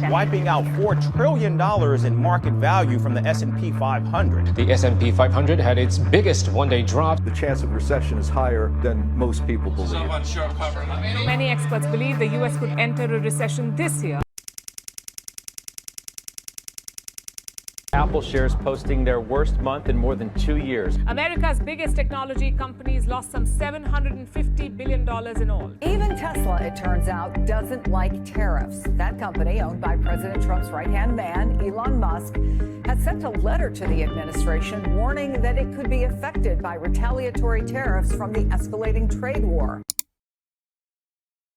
wiping out $4 trillion in market value from the S&P 500. The S&P 500 had its biggest one-day drop. The chance of recession is higher than most people believe. Many experts believe the U.S. could enter a recession this year. Apple shares posting their worst month in more than 2 years. America's biggest technology companies lost some $750 billion in all. Even Tesla, it turns out, doesn't like tariffs. That company, owned by President Trump's right-hand man, Elon Musk, has sent a letter to the administration warning that it could be affected by retaliatory tariffs from the escalating trade war.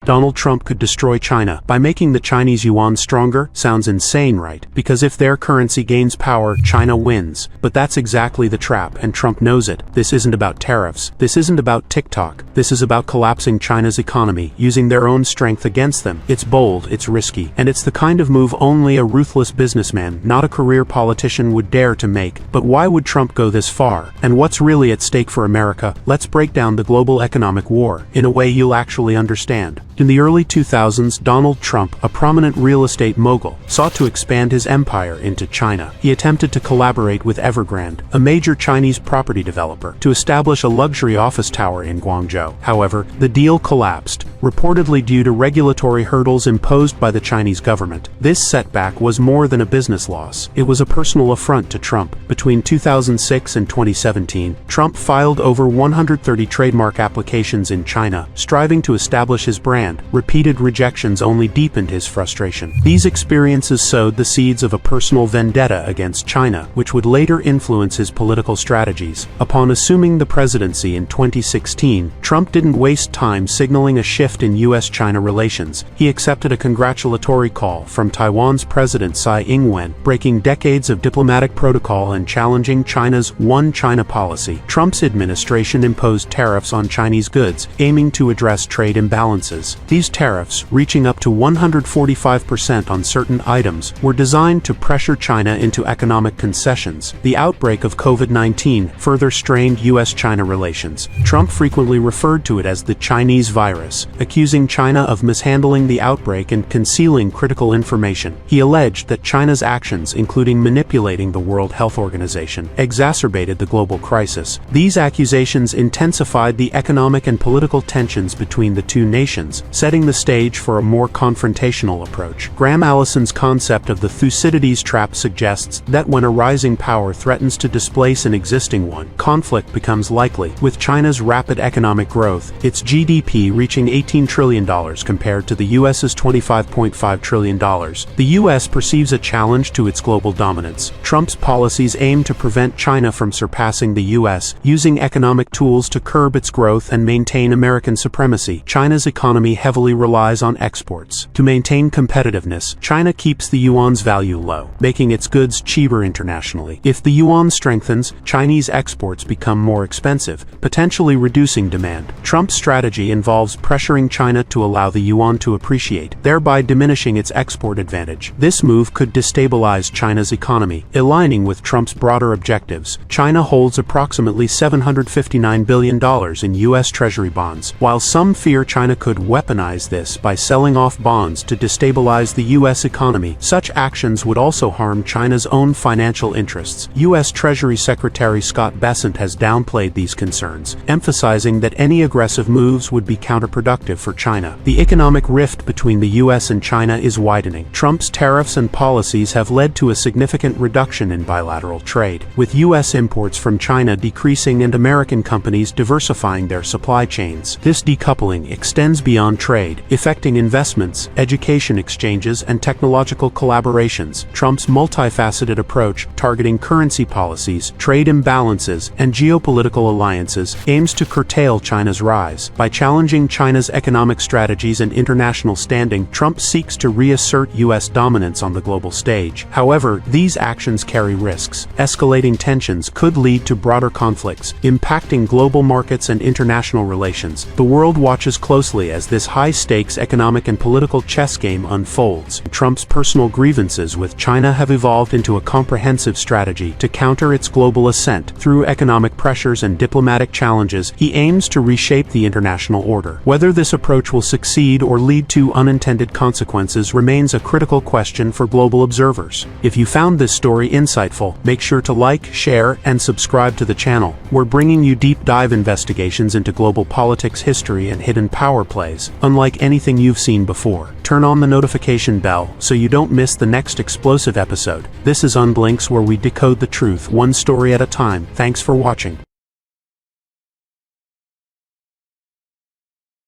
Donald Trump could destroy China by making the Chinese yuan stronger sounds insane, right? Because if their currency gains power, China wins. But that's exactly the trap, and Trump knows it. This isn't about tariffs. This isn't about TikTok. This is about collapsing China's economy, using their own strength against them. It's bold, it's risky, and it's the kind of move only a ruthless businessman, not a career politician, would dare to make. But why would Trump go this far? And what's really at stake for America? Let's break down the global economic war in a way you'll actually understand. In the early 2000s, Donald Trump, a prominent real estate mogul, sought to expand his empire into China. He attempted to collaborate with Evergrande, a major Chinese property developer, to establish a luxury office tower in Guangzhou. However, the deal collapsed, reportedly due to regulatory hurdles imposed by the Chinese government. This setback was more than a business loss. It was a personal affront to Trump. Between 2006 and 2017, Trump filed over 130 trademark applications in China, striving to establish his brand. Repeated rejections only deepened his frustration. These experiences sowed the seeds of a personal vendetta against China, which would later influence his political strategies. Upon assuming the presidency in 2016, Trump didn't waste time signaling a shift in U.S. China relations. He accepted a congratulatory call from Taiwan's President Tsai Ing-wen, breaking decades of diplomatic protocol and challenging China's One China policy. Trump's administration imposed tariffs on Chinese goods, aiming to address trade imbalances. These tariffs, reaching up to 145% on certain items, were designed to pressure China into economic concessions. The outbreak of COVID-19 further strained U.S.-China relations. Trump frequently referred to it as the Chinese virus, accusing China of mishandling the outbreak and concealing critical information. He alleged that China's actions, including manipulating the World Health Organization, exacerbated the global crisis. These accusations intensified the economic and political tensions between the two nations, setting the stage for a more confrontational approach. Graham Allison's concept of the Thucydides trap suggests that when a rising power threatens to displace an existing one, conflict becomes likely. With China's rapid economic growth, its GDP reaching $18 trillion compared to the U.S.'s $25.5 trillion, the U.S. perceives a challenge to its global dominance. Trump's policies aim to prevent China from surpassing the U.S., using economic tools to curb its growth and maintain American supremacy. China's economy heavily relies on exports. To maintain competitiveness, China keeps the yuan's value low, making its goods cheaper internationally. If the yuan strengthens, Chinese exports become more expensive, potentially reducing demand. Trump's strategy involves pressuring China to allow the yuan to appreciate, thereby diminishing its export advantage. This move could destabilize China's economy, aligning with Trump's broader objectives. China holds approximately $759 billion in U.S. Treasury bonds. While some fear China could weaponize this by selling off bonds to destabilize the U.S. economy, such actions would also harm China's own financial interests. U.S. Treasury Secretary Scott Bessent has downplayed these concerns, emphasizing that any aggressive moves would be counterproductive for China. The economic rift between the U.S. and China is widening. Trump's tariffs and policies have led to a significant reduction in bilateral trade, with U.S. imports from China decreasing and American companies diversifying their supply chains. This decoupling extends beyond trade, affecting investments, education exchanges, and technological collaborations. Trump's multifaceted approach, targeting currency policies, trade imbalances, and geopolitical alliances, aims to curtail China's rise. By challenging China's economic strategies and international standing, Trump seeks to reassert U.S. dominance on the global stage. However, these actions carry risks. Escalating tensions could lead to broader conflicts, impacting global markets and international relations. The world watches closely as this this high-stakes economic and political chess game unfolds. Trump's personal grievances with China have evolved into a comprehensive strategy to counter its global ascent. Through economic pressures and diplomatic challenges, he aims to reshape the international order. Whether this approach will succeed or lead to unintended consequences remains a critical question for global observers. If you found this story insightful, make sure to like, share, and subscribe to the channel. We're bringing you deep dive investigations into global politics, history, and hidden power plays, unlike anything you've seen before. Turn on the notification bell so you don't miss the next explosive episode. This is Unblinks, where we decode the truth one story at a time. Thanks for watching.